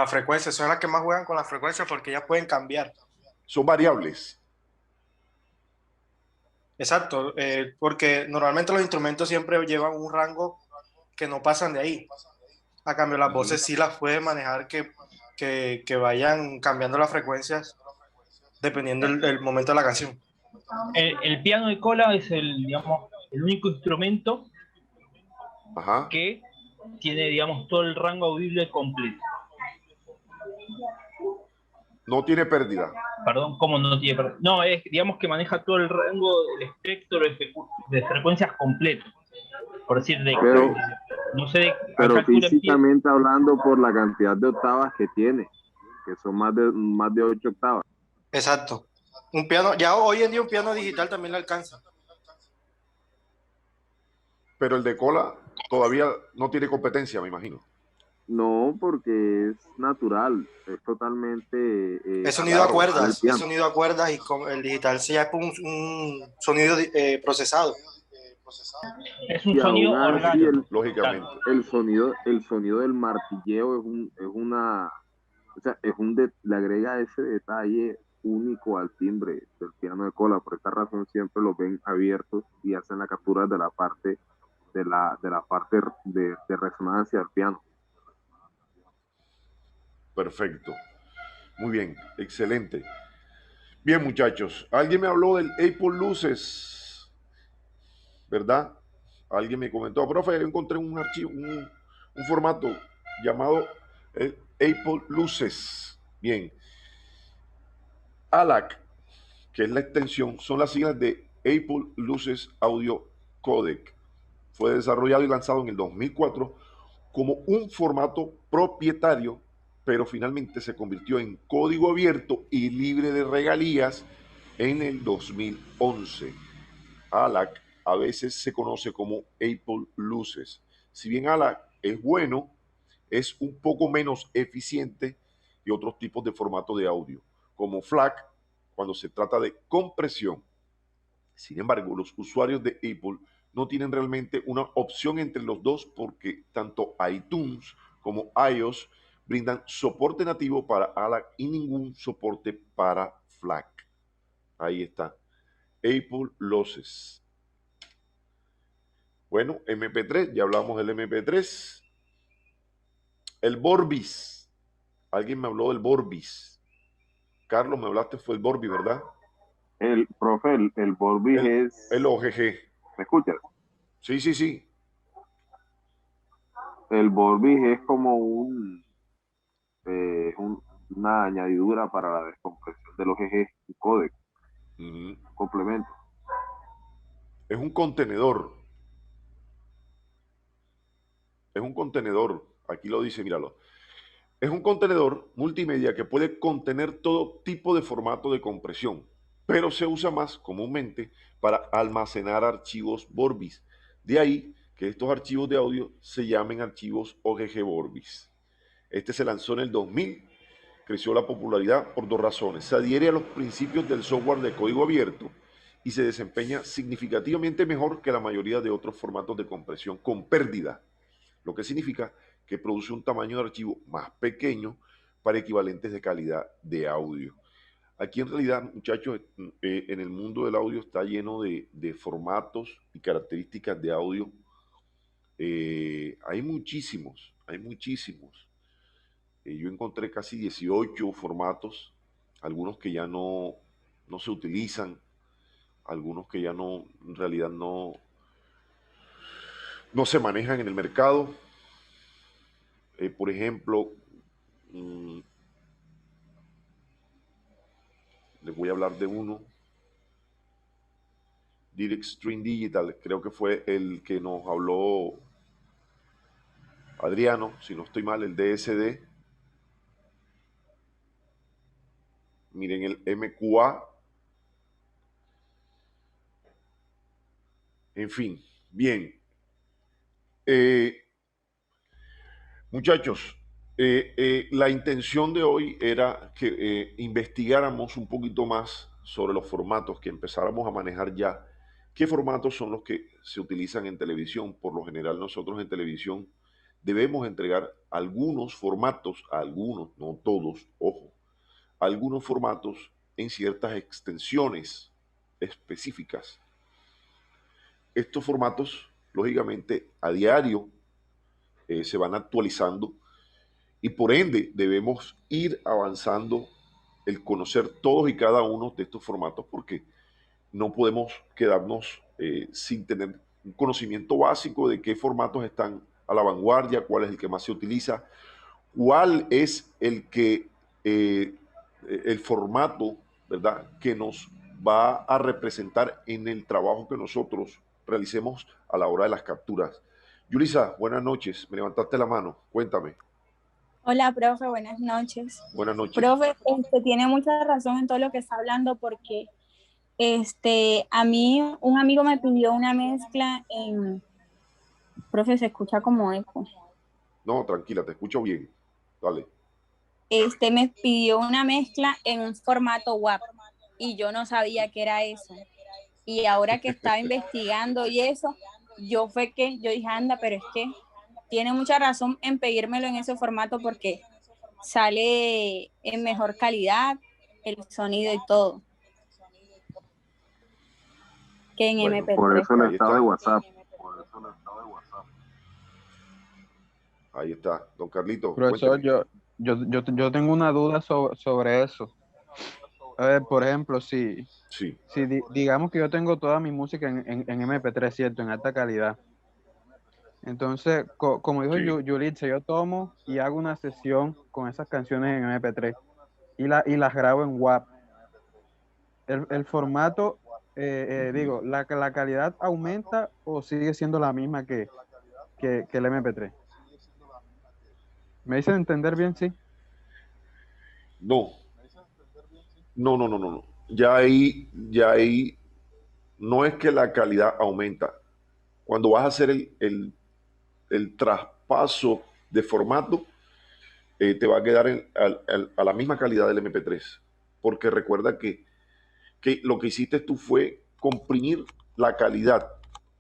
frecuencia, son las que más juegan con la frecuencia porque ellas pueden cambiar. Son variables. Exacto, porque normalmente los instrumentos siempre llevan un rango que no pasan de ahí. A cambio, las voces sí las pueden manejar que vayan cambiando las frecuencias dependiendo del momento de la canción. El piano de cola es el único instrumento que tiene, todo el rango audible completo. No tiene pérdida. Perdón, ¿cómo no tiene No, es, digamos que maneja todo el rango del espectro de frecuencias completo. Por decir, Pero, no sé a qué pero altura empieza. físicamente hablando por la cantidad de octavas que tiene, que son más de 8 octavas. Exacto. Un piano, ya hoy en día un piano digital también le alcanza. Pero el de cola todavía no tiene competencia, me imagino. No, porque es natural, es totalmente Es sonido a agarro al cuerdas, es piano. sonido a cuerdas y con el digital sí ya es un sonido procesado. Es un Y aún sonido así orgánico. Lógicamente. Claro. el sonido del martilleo le agrega ese detalle único al timbre del piano de cola. Por esta razón siempre los ven abiertos y hacen la captura de la parte de resonancia del piano. Perfecto. Muy bien, excelente. Bien, muchachos, alguien me habló del Apple Luces, ¿verdad? Alguien me comentó, profe, yo encontré un archivo, un formato llamado el Apple Luces. Bien, ALAC, que es la extensión, son las siglas de Apple Luces Audio Codec. Fue desarrollado y lanzado en el 2004 como un formato propietario, pero finalmente se convirtió en código abierto y libre de regalías en el 2011. ALAC a veces se conoce como Apple Luces. Si bien ALAC es bueno, es un poco menos eficiente que otros tipos de formato de audio, como FLAC cuando se trata de compresión. Sin embargo, los usuarios de Apple no tienen realmente una opción entre los dos porque tanto iTunes como iOS brindan soporte nativo para ALAC y ningún soporte para FLAC. Ahí está. Apple Losses. Bueno, MP3, ya hablamos del MP3. El Vorbis. Alguien me habló del Vorbis. Carlos, me hablaste, fue el Vorbis, ¿verdad? Profe, el Vorbis El OGG. ¿me escuchas? Sí, sí, sí. El Vorbis es como una añadidura para la descompresión de los ejes y códec, complemento. Es un contenedor. Es un contenedor. Aquí lo dice, míralo. Es un contenedor multimedia que puede contener todo tipo de formato de compresión, pero se usa más comúnmente para almacenar archivos Vorbis. De ahí que estos archivos de audio se llamen archivos OGG Vorbis. Este se lanzó en el 2000, creció la popularidad por dos razones. Se adhiere a los principios del software de código abierto y se desempeña significativamente mejor que la mayoría de otros formatos de compresión con pérdida, lo que significa que produce un tamaño de archivo más pequeño para equivalentes de calidad de audio. Aquí en realidad, muchachos, en el mundo del audio está lleno de formatos y características de audio. Hay muchísimos, hay muchísimos. Yo encontré casi 18 formatos, algunos que ya no se utilizan, algunos que ya no, en realidad no se manejan en el mercado. Por ejemplo, les voy a hablar de uno, Direct Stream Digital, creo que fue el que nos habló Adriano, si no estoy mal, el DSD. Miren el MQA. En fin, bien. Muchachos, la intención de hoy era que investigáramos un poquito más sobre los formatos, que empezáramos a manejar ya qué formatos son los que se utilizan en televisión. Por lo general nosotros en televisión debemos entregar algunos formatos, algunos, no todos, ojo, algunos formatos en ciertas extensiones específicas. Estos formatos, lógicamente, a diario se van actualizando y por ende debemos ir avanzando el conocer todos y cada uno de estos formatos porque no podemos quedarnos sin tener un conocimiento básico de qué formatos están a la vanguardia, cuál es el que más se utiliza, cuál es el formato ¿verdad?, que nos va a representar en el trabajo que nosotros realicemos a la hora de las capturas. Yulisa, buenas noches, me levantaste la mano, cuéntame. Hola, profe, buenas noches. Buenas noches. Profe, tiene mucha razón en todo lo que está hablando porque a mí un amigo me pidió una mezcla en... Profe, se escucha como eco. No, tranquila, te escucho bien. Dale. Me pidió una mezcla en un formato WAP y yo no sabía qué era eso. Y ahora que estaba investigando y eso, yo dije, anda, pero es que tiene mucha razón en pedírmelo en ese formato porque sale en mejor calidad el sonido y todo que en Bueno, MP3. Por eso el ahí estado está. de WhatsApp. Ahí está, don Carlito, Profesor, cuénteme. yo tengo una duda sobre eso. A ver, por ejemplo, Sí, digamos que yo tengo toda mi música en MP3, ¿cierto? En alta calidad. Entonces, como dijo sí. Yulitza, yo tomo y hago una sesión con esas canciones en MP3 y las grabo en WAV. El formato, la calidad aumenta o sigue siendo la misma que el MP3. ¿Me dicen entender bien? Sí. No, no. Ya ahí, no es que la calidad aumenta. Cuando vas a hacer el traspaso de formato, te va a quedar a la misma calidad del MP3. Porque recuerda que lo que hiciste tú fue comprimir la calidad.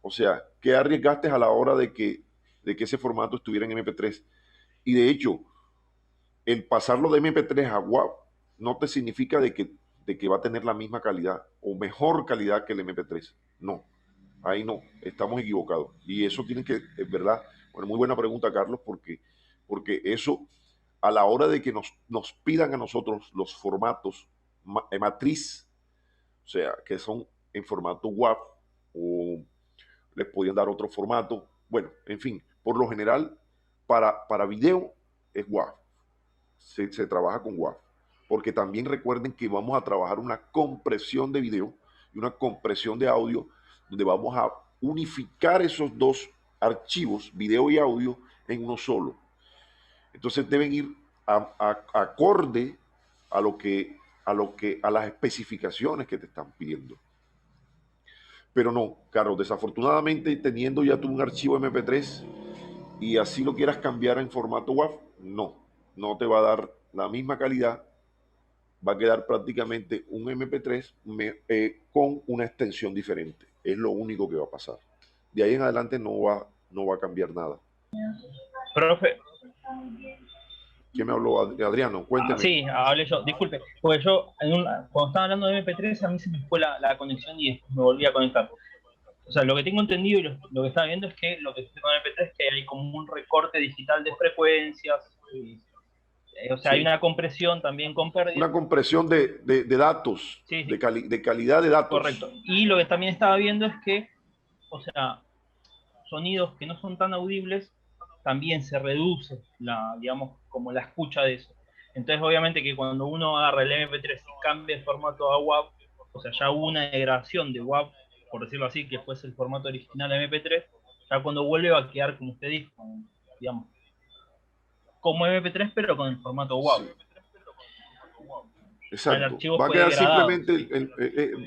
O sea, ¿qué arriesgaste a la hora de que ese formato estuviera en MP3? Y de hecho, el pasarlo de MP3 a WAV no te significa de que va a tener la misma calidad o mejor calidad que el MP3. No, ahí no, estamos equivocados. Y eso tiene que, es verdad, bueno, muy buena pregunta, Carlos, porque eso, a la hora de que nos pidan a nosotros los formatos matriz, o sea, que son en formato WAV o les podían dar otro formato, bueno, en fin, por lo general, para video es WAV. Se trabaja con WAV. Porque también recuerden que vamos a trabajar una compresión de video y una compresión de audio, donde vamos a unificar esos dos archivos, video y audio, en uno solo. Entonces deben ir acorde a las especificaciones que te están pidiendo. Pero no, Carlos, desafortunadamente, teniendo ya tú un archivo MP3 y así lo quieras cambiar en formato WAV, no te va a dar la misma calidad, va a quedar prácticamente un MP3 con una extensión diferente. Es lo único que va a pasar. De ahí en adelante no va a cambiar nada. Profe. ¿Quién me habló? Adriano, cuénteme. Sí, hablé yo, disculpe, porque yo cuando estaba hablando de MP3 a mí se me fue la conexión y después me volví a conectar. O sea, lo que tengo entendido y lo que estaba viendo es que lo que sucede con MP3 es que hay como un recorte digital de frecuencias, o sea, Sí. hay una compresión también con pérdida. Una compresión de datos, Sí. de calidad de datos. Correcto. Y lo que también estaba viendo es que, o sea, sonidos que no son tan audibles, también se reduce digamos, como la escucha de eso. Entonces, obviamente que cuando uno agarra el MP3 y cambia el formato a WAV, o sea, ya hubo una degradación de WAV, por decirlo así, que fuese el formato original de MP3, ya cuando vuelve va a quedar, como usted dijo, digamos, como MP3, pero con el formato WAV. Sí. Exacto. El archivo Va a fue quedar degradado. simplemente,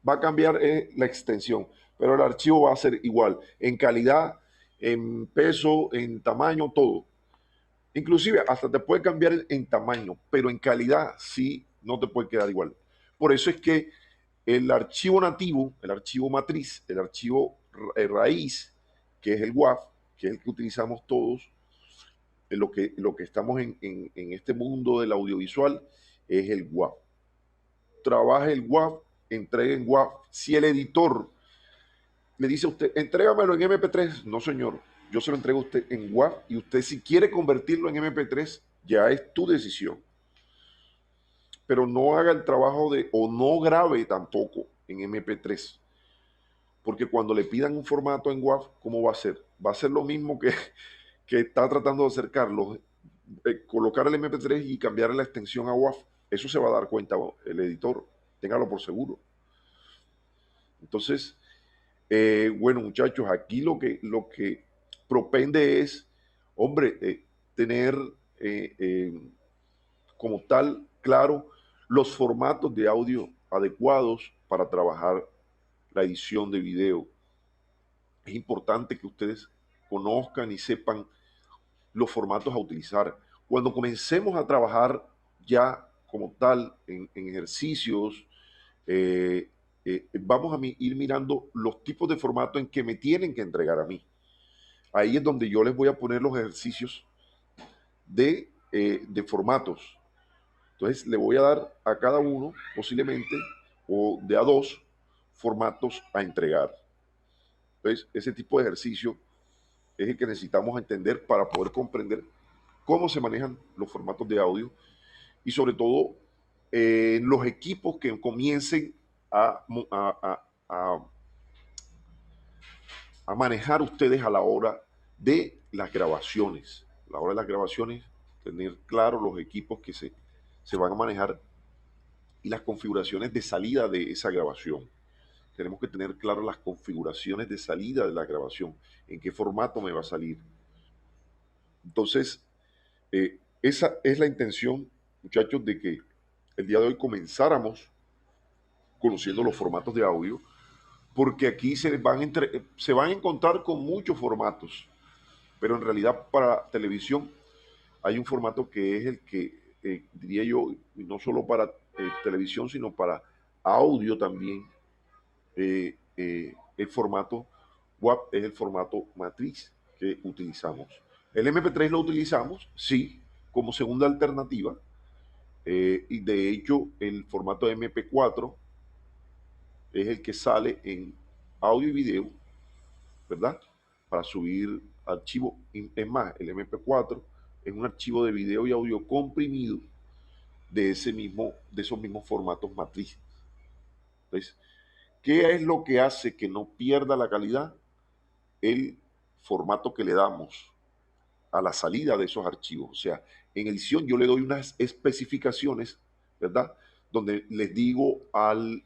va a cambiar la extensión, pero el archivo va a ser igual, en calidad, en peso, en tamaño, todo. Inclusive hasta te puede cambiar en tamaño, pero en calidad sí no te puede quedar igual. Por eso es que el archivo nativo, el archivo matriz, el archivo raíz, que es el WAV, que es el que utilizamos todos, lo que estamos en este mundo del audiovisual, es el WAV. Trabaje el WAV, entregue en WAV. Si el editor le dice a usted, entrégamelo en MP3, no señor, yo se lo entrego a usted en WAV y usted si quiere convertirlo en MP3, ya es tu decisión. Pero no haga el trabajo o no grabe tampoco en MP3. Porque cuando le pidan un formato en WAV, ¿cómo va a ser? Va a ser lo mismo que está tratando de hacer Carlos, colocar el MP3 y cambiar la extensión a WAV. Eso se va a dar cuenta el editor téngalo por seguro. Entonces, bueno, muchachos, aquí lo que propende es, hombre, tener como tal claro los formatos de audio adecuados para trabajar la edición de video. Es importante que ustedes conozcan y sepan los formatos a utilizar. Cuando comencemos a trabajar ya como tal en ejercicios, vamos a ir mirando los tipos de formato en que me tienen que entregar a mí. Ahí es donde yo les voy a poner los ejercicios de formatos. Entonces le voy a dar a cada uno posiblemente o de a dos formatos a entregar. Entonces ese tipo de ejercicio es el que necesitamos entender para poder comprender cómo se manejan los formatos de audio y sobre todo los equipos que comiencen a manejar ustedes a la hora de las grabaciones. A la hora de las grabaciones, tener claro los equipos que se van a manejar y las configuraciones de salida de esa grabación. Tenemos que tener claro las configuraciones de salida de la grabación, en qué formato me va a salir. Entonces, esa es la intención, muchachos, de que el día de hoy comenzáramos conociendo los formatos de audio, porque aquí se van a encontrar con muchos formatos, pero en realidad para televisión hay un formato que es el que, diría yo, y no solo para televisión, sino para audio también, el formato WAP es el formato matriz que utilizamos. El MP3 lo utilizamos, sí, como segunda alternativa, y de hecho el formato MP4 es el que sale en audio y video, ¿verdad? Para subir archivo. Es más, el MP4 es un archivo de video y audio comprimido de esos mismos formatos matriz. Entonces, ¿qué es lo que hace que no pierda la calidad? El formato que le damos a la salida de esos archivos. O sea, en edición yo le doy unas especificaciones, ¿verdad? Donde les digo al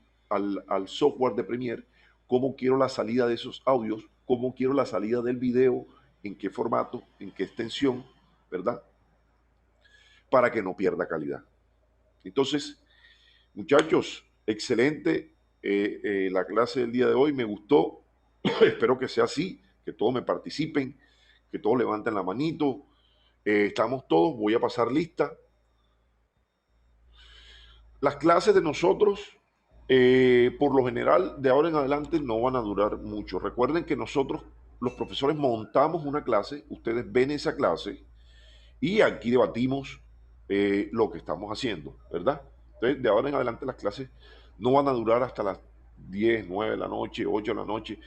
software de Premiere cómo quiero la salida de esos audios, cómo quiero la salida del video, en qué formato, en qué extensión, ¿verdad? Para que no pierda calidad. Entonces, muchachos, excelente la clase del día de hoy, me gustó. Espero que sea así, que todos me participen, que todos levanten la manito. Estamos todos, voy a pasar lista. Las clases de nosotros, por lo general, de ahora en adelante no van a durar mucho. Recuerden que nosotros, los profesores, montamos una clase, ustedes ven esa clase y aquí debatimos lo que estamos haciendo, ¿verdad? Entonces, de ahora en adelante las clases no van a durar hasta las 10, 9 de la noche, 8 de la noche.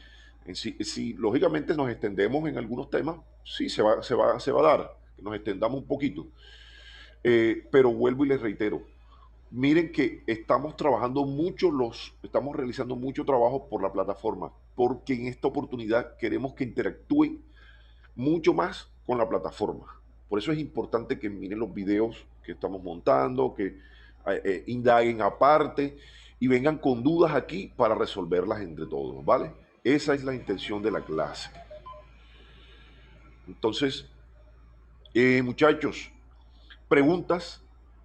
Si lógicamente nos extendemos en algunos temas, sí, se va a dar, que nos extendamos un poquito. Pero vuelvo y les reitero, miren que estamos estamos realizando mucho trabajo por la plataforma, porque en esta oportunidad queremos que interactúen mucho más con la plataforma. Por eso es importante que miren los videos que estamos montando, que indaguen aparte y vengan con dudas aquí para resolverlas entre todos, ¿vale? Esa es la intención de la clase. Entonces, muchachos, preguntas,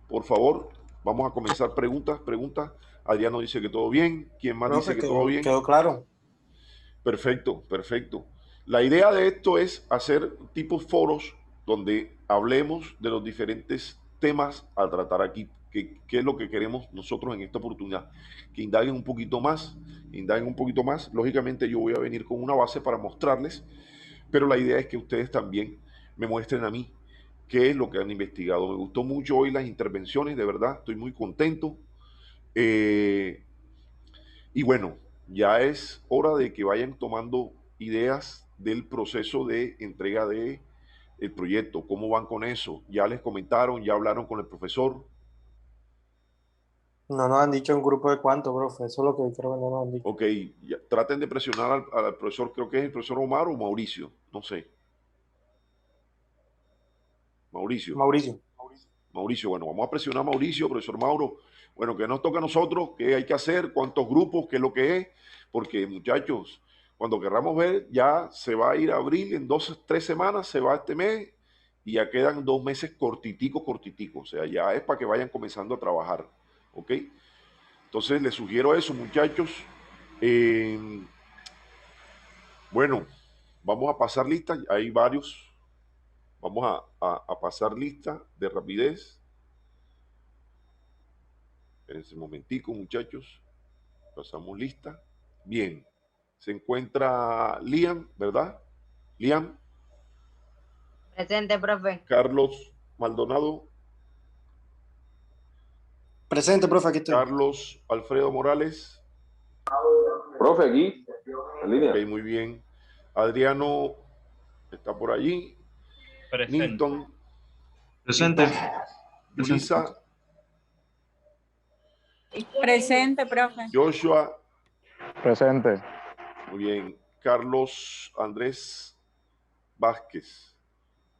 por favor. Vamos a comenzar preguntas. Adriano dice que todo bien. ¿Quién más dice que todo bien? Quedó claro. Perfecto. La idea de esto es hacer tipos foros donde hablemos de los diferentes temas a tratar aquí. ¿Qué es lo que queremos nosotros en esta oportunidad? Que indaguen un poquito más. Lógicamente yo voy a venir con una base para mostrarles, pero la idea es que ustedes también me muestren a mí qué es lo que han investigado. Me gustó mucho hoy las intervenciones, de verdad, estoy muy contento. Y bueno, ya es hora de que vayan tomando ideas del proceso de entrega de el proyecto. ¿Cómo van con eso? ¿Ya les comentaron? ¿Ya hablaron con el profesor? No nos han dicho un grupo de cuánto, profe. Eso es lo que creo que no nos han dicho. Ok, traten de presionar al profesor, creo que es el profesor Omar o Mauricio, no sé. Mauricio. Mauricio, bueno, vamos a presionar a Mauricio, profesor Mauro. Bueno, ¿qué nos toca a nosotros? ¿Qué hay que hacer? ¿Cuántos grupos? ¿Qué es lo que es? Porque, muchachos, cuando querramos ver, ya se va a ir a abril, en 3 semanas se va este mes y ya quedan 2 meses cortiticos. O sea, ya es para que vayan comenzando a trabajar. ¿Ok? Entonces, les sugiero eso, muchachos. Bueno, vamos a pasar lista. Hay varios. Vamos a pasar lista de rapidez. Espérense un momentico, muchachos. Pasamos lista. Bien. Se encuentra Liam, ¿verdad? Liam. Presente, profe. Carlos Maldonado. Presente, profe, aquí estoy. Carlos Alfredo Morales. Profe, aquí, en línea. Ok, muy bien. Adriano está por allí. Presente. Nilton. Presente. Yulisa. Presente, profe. Joshua. Presente. Muy bien. Carlos Andrés Vázquez.